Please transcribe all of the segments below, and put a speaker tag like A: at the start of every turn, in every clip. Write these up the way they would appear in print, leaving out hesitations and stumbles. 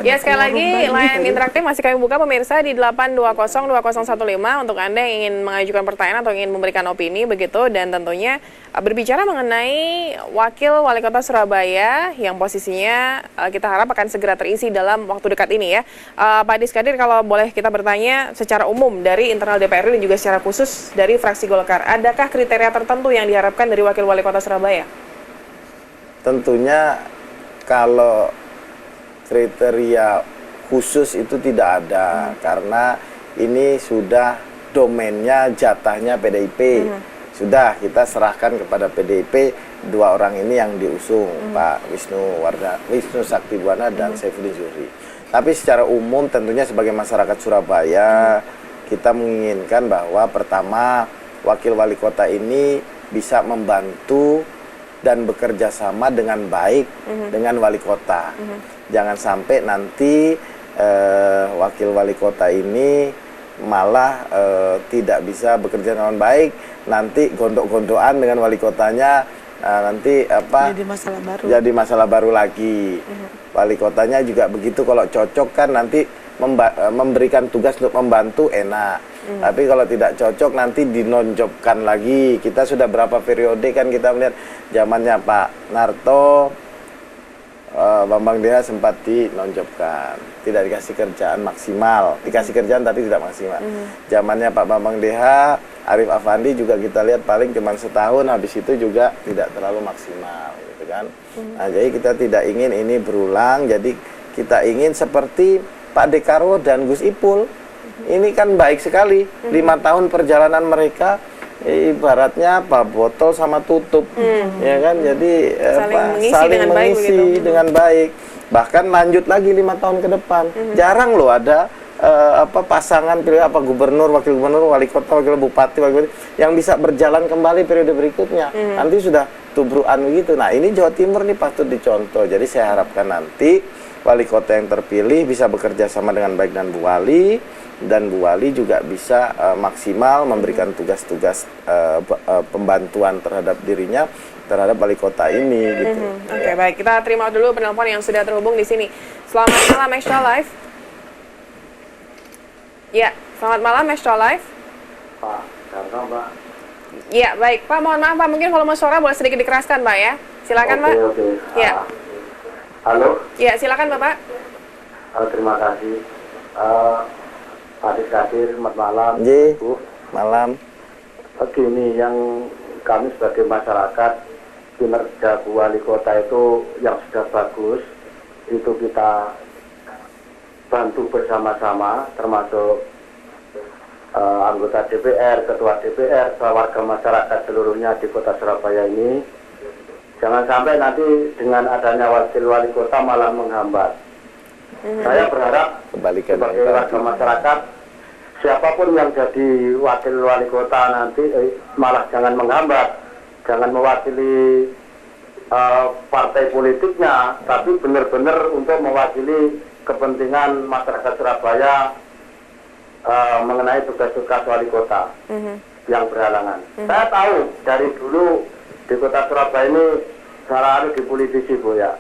A: Ya, sekali lagi layar interaktif masih kami buka pemirsa di 8202015 untuk Anda yang ingin mengajukan pertanyaan atau ingin memberikan opini begitu, dan tentunya berbicara mengenai Wakil Wali Kota Surabaya yang posisinya kita harap akan segera terisi dalam waktu dekat ini ya. Pak Diskadir, kalau boleh kita bertanya secara umum dari internal DPRD dan juga secara khusus dari fraksi Golkar, adakah kriteria tertentu yang diharapkan dari Wakil Wali Kota Surabaya?
B: Tentunya kalau kriteria khusus itu tidak ada, karena ini sudah domainnya, jatahnya PDIP. Sudah kita serahkan kepada PDIP 2 orang ini yang diusung, Pak Wisnu Saktibuwana dan Saifuddin Zuhri. Tapi secara umum tentunya sebagai masyarakat Surabaya, kita menginginkan bahwa pertama Wakil Wali Kota ini bisa membantu dan bekerja sama dengan baik dengan wali kota. Jangan sampai nanti Wakil Wali Kota ini malah tidak bisa bekerja dengan baik, nanti gondok-gondokan dengan wali kotanya, nanti jadi masalah baru lagi. Wali kotanya juga begitu, kalau cocok kan nanti memberikan tugas untuk membantu enak. Tapi kalau tidak cocok nanti dinonjobkan lagi. Kita sudah berapa periode kan kita melihat zamannya Pak Narto, Bambang Deha sempat dinonjobkan, tidak dikasih kerjaan maksimal, dikasih kerjaan tapi tidak maksimal. Zamannya Pak Bambang Deha, Arif Afandi juga kita lihat paling cuma setahun, habis itu juga tidak terlalu maksimal, gitu kan. Nah, jadi kita tidak ingin ini berulang. Jadi kita ingin seperti Pak Dekarwo dan Gus Ipul. Ini kan baik sekali, 5 tahun perjalanan mereka ibaratnya apa, botol sama tutup, ya kan. Jadi saling mengisi dengan baik, bahkan lanjut lagi 5 tahun ke depan. Jarang loh ada pasangan gubernur, wakil gubernur, wali kota, wakil bupati, yang bisa berjalan kembali periode berikutnya. Nanti sudah tubruan begitu. Nah, ini Jawa Timur nih patut dicontoh. Jadi saya harapkan nanti wali kota yang terpilih bisa bekerja sama dengan baik dengan Bu Wali, dan Bu Wali juga bisa maksimal memberikan tugas-tugas pembantuan terhadap dirinya, terhadap wali kota ini gitu.
A: Oke, baik, kita terima dulu penelpon yang sudah terhubung di sini. Selamat malam Extra Live. Ya, selamat malam Extra Live.
C: Pak, Pak.
A: Ya, baik Pak, mohon maaf Pak, mungkin volume suara boleh sedikit dikeraskan Pak ya. Silakan Pak.
C: Oke.
A: Ya.
C: Halo.
A: Ya, silakan Bapak.
C: Terima kasih. Pak Diskadir, selamat malam.
B: Bu, malam.
C: Begini, yang kami sebagai masyarakat, kinerja Bu Wali Kota itu yang sudah bagus, itu kita bantu bersama-sama, termasuk anggota DPR, ketua DPR, warga masyarakat seluruhnya di Kota Surabaya ini. Jangan sampai nanti dengan adanya wakil wali kota malah menghambat. Saya berharap sebagai warga masyarakat, siapapun yang jadi wakil wali kota nanti malah jangan menghambat, jangan mewakili partai politiknya, tapi benar-benar untuk mewakili kepentingan masyarakat Surabaya mengenai tugas-tugas wali kota yang berhalangan. Saya tahu dari dulu di Kota Surabaya ini selalu dipolitisi, Bu ya.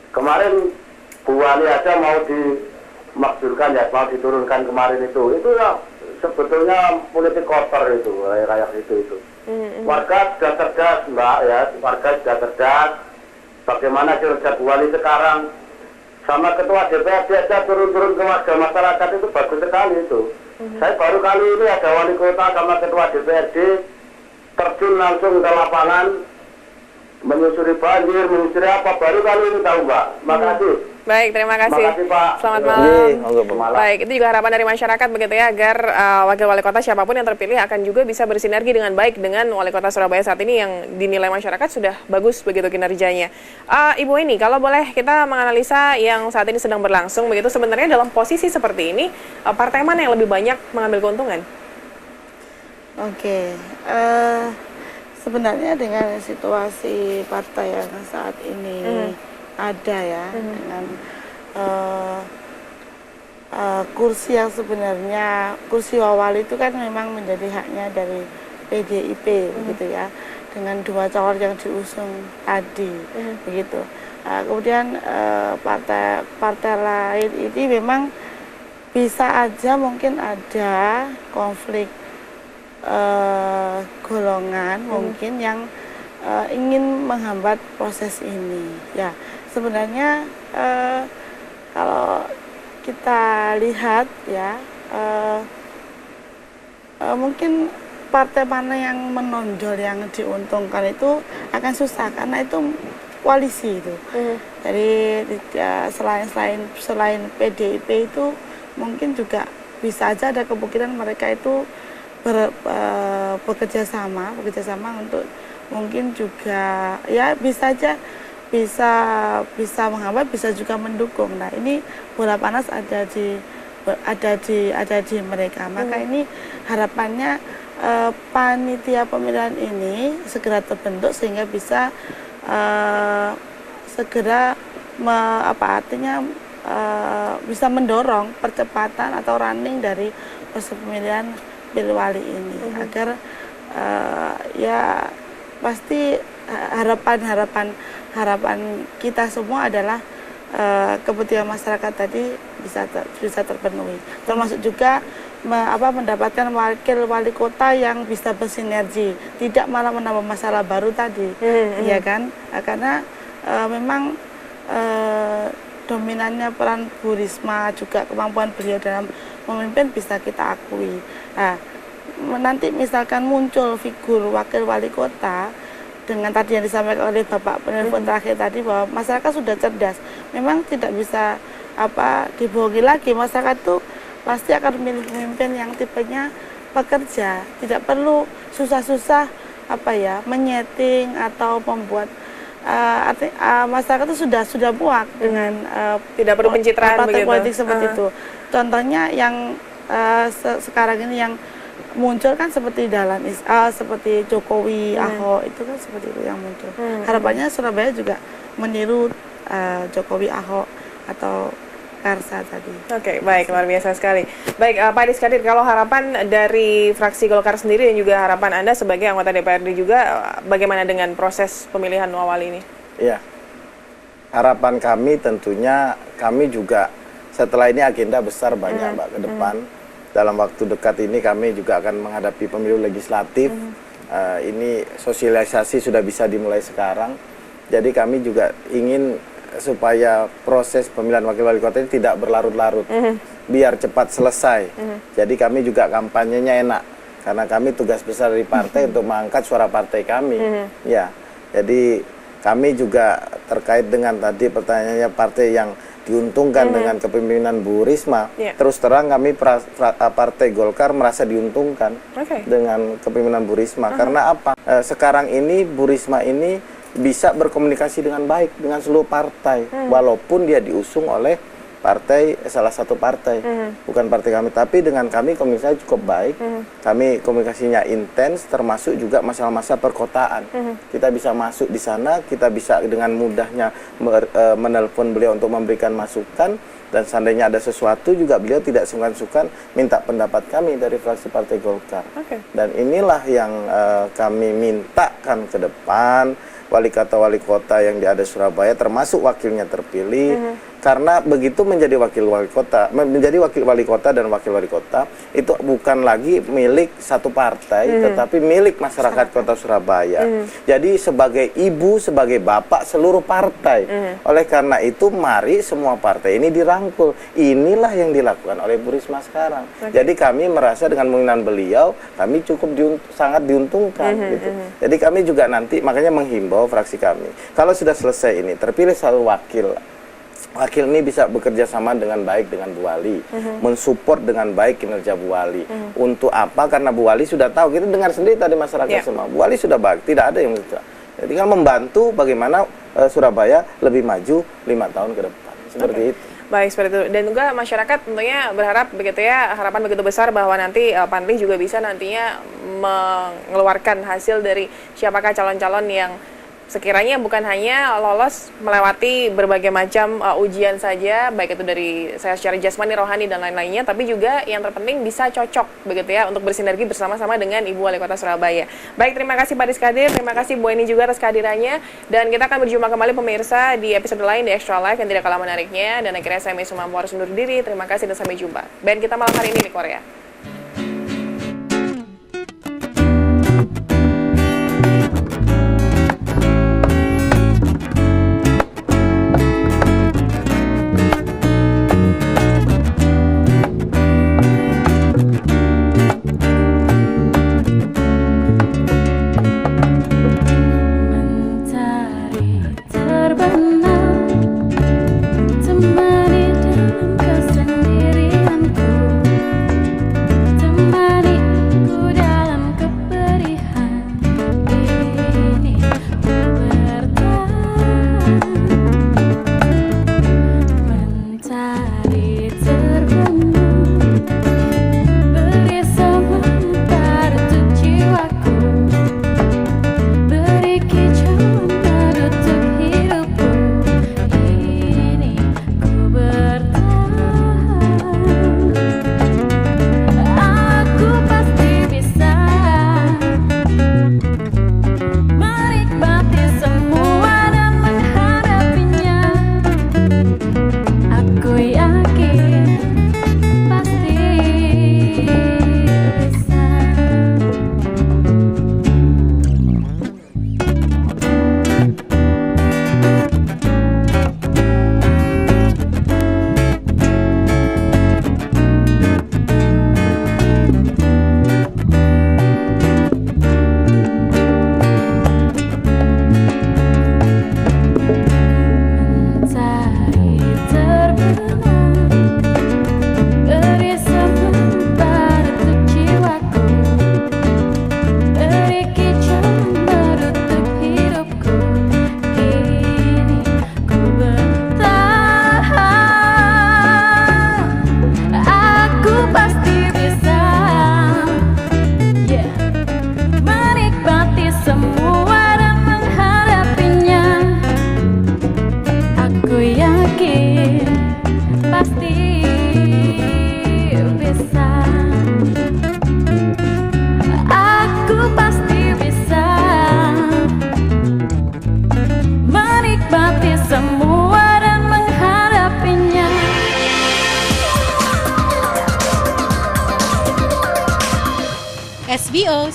C: Kemarin Bu Wali aja mau dimakzulkan ya, mau diturunkan kemarin itu ya sebetulnya politik kotor itu, rakyat itu. Warga sudah cerdas Mbak ya, warga sudah cerdas. Bagaimana kinerja Bu Wali sekarang sama ketua DPRD aja turun-turun ke warga masyarakat itu bagus sekali itu. Saya baru kali ini ada wali kota sama ketua DPRD terjun langsung ke lapangan, menyusuri banjir, menyusuri apa, baru kali ini tahu Mbak. Makasih.
A: Baik, terima kasih.
C: Makasih Pak.
A: Selamat malam. Baik, itu juga harapan dari masyarakat begitu ya, agar wakil wali kota siapapun yang terpilih akan juga bisa bersinergi dengan baik dengan wali kota Surabaya saat ini yang dinilai masyarakat sudah bagus begitu kinerjanya. Ibu ini, kalau boleh kita menganalisa yang saat ini sedang berlangsung begitu, sebenarnya dalam posisi seperti ini, partai mana yang lebih banyak mengambil keuntungan?
D: Oke, sebenarnya dengan situasi partai yang saat ini ada ya, dengan kursi yang sebenarnya kursi Wali itu kan memang menjadi haknya dari PDIP begitu ya, dengan 2 calon yang diusung tadi begitu. Kemudian partai lain ini memang bisa aja mungkin ada konflik golongan mungkin yang ingin menghambat proses ini. Ya, sebenarnya kalau kita lihat ya mungkin partai mana yang menonjol yang diuntungkan itu akan susah karena itu koalisi itu. Jadi selain PDIP itu mungkin juga bisa aja ada kemungkinan mereka itu bekerja sama untuk mungkin juga ya bisa aja bisa menghambat, bisa juga mendukung. Nah, ini bola panas ada di mereka. Maka ini harapannya panitia pemilihan ini segera terbentuk sehingga bisa segera bisa mendorong percepatan atau running dari proses pemilihan Pilwali ini agar ya pasti harapan kita semua adalah kepentingan masyarakat tadi bisa terpenuhi, termasuk juga mendapatkan wakil wali kota yang bisa bersinergi, tidak malah menambah masalah baru tadi, ya kan? Karena memang dominannya peran Bu Risma juga kemampuan beliau dalam memimpin bisa kita akui. Nah, nanti misalkan muncul figur wakil wali kota dengan tadi yang disampaikan oleh Bapak penelpon terakhir tadi bahwa masyarakat sudah cerdas, memang tidak bisa dibohongi lagi. Masyarakat itu pasti akan memilih pemimpin yang tipenya pekerja, tidak perlu susah-susah menyeting atau membuat masyarakat itu sudah muak dengan
A: tidak perlu pencitraan
D: partai
A: begitu.
D: Politik seperti itu. Contohnya yang sekarang ini yang muncul kan seperti seperti Jokowi, Ahok itu kan seperti itu yang muncul. Harapannya Surabaya juga meniru Jokowi, Ahok atau Karsa tadi.
A: Oke, baik, luar biasa sekali. Baik, Pak Diskadir, kalau harapan dari fraksi Golkar sendiri dan juga harapan Anda sebagai anggota DPRD juga, bagaimana dengan proses pemilihan awal ini?
B: Iya, harapan kami tentunya kami juga setelah ini agenda besar banyak Mbak ke depan. Dalam waktu dekat ini kami juga akan menghadapi pemilu legislatif. Ini sosialisasi sudah bisa dimulai sekarang. Jadi kami juga ingin supaya proses pemilihan wakil wali kota ini tidak berlarut-larut, biar cepat selesai. Jadi kami juga kampanyenya enak, karena kami tugas besar dari partai untuk mengangkat suara partai kami. Ya, jadi kami juga terkait dengan tadi pertanyaannya partai yang diuntungkan dengan kepemimpinan Bu Risma. Terus terang kami partai Golkar merasa diuntungkan dengan kepemimpinan Bu Risma. Karena apa? Sekarang ini Bu Risma ini bisa berkomunikasi dengan baik dengan seluruh partai, walaupun dia diusung oleh salah satu partai, bukan partai kami, tapi dengan kami komunikasi cukup baik. Kami komunikasinya intens, termasuk juga masalah-masalah perkotaan. Kita bisa masuk di sana, kita bisa dengan mudahnya menelpon beliau untuk memberikan masukan, dan seandainya ada sesuatu juga beliau tidak sungkan-sungkan minta pendapat kami dari fraksi Partai Golkar. Dan inilah yang kami mintakan ke depan. Wali kota yang ada Surabaya termasuk wakilnya terpilih, karena begitu menjadi wakil wali kota dan wakil wali kota itu bukan lagi milik satu partai, tetapi milik masyarakat kota Surabaya. Jadi sebagai ibu, sebagai bapak seluruh partai. Oleh karena itu mari semua partai ini dirangkul. Inilah yang dilakukan oleh Bu Risma sekarang. Jadi kami merasa dengan pemimpinan beliau kami cukup sangat diuntungkan gitu. Jadi kami juga nanti makanya menghimbau fraksi kami, kalau sudah selesai ini terpilih satu wakil ini bisa bekerja sama dengan baik dengan Bu Wali, mensupport dengan baik kinerja Bu Wali. Untuk apa? Karena Bu Wali sudah tahu, kita dengar sendiri tadi masyarakat semua, Bu Wali sudah baik, tidak ada yang bisa. Jadi kan membantu bagaimana Surabaya lebih maju 5 tahun ke depan, seperti itu.
A: Baik, seperti itu. Dan juga masyarakat tentunya berharap begitu ya, harapan begitu besar bahwa nanti Panli juga bisa nantinya mengeluarkan hasil dari siapakah calon-calon yang sekiranya bukan hanya lolos melewati berbagai macam ujian saja, baik itu dari saya secara jasmani, rohani, dan lain-lainnya, tapi juga yang terpenting bisa cocok begitu ya untuk bersinergi bersama-sama dengan Ibu Wali Kota Surabaya. Baik, terima kasih Pak Rizkadir, terima kasih Bu Eni juga atas kehadirannya, dan kita akan berjumpa kembali pemirsa di episode lain di Extra Life yang tidak kalah menariknya, dan akhirnya saya Mei Sumampo harus undur diri. Terima kasih dan sampai jumpa. Band kita malam hari ini di Korea.
E: SBO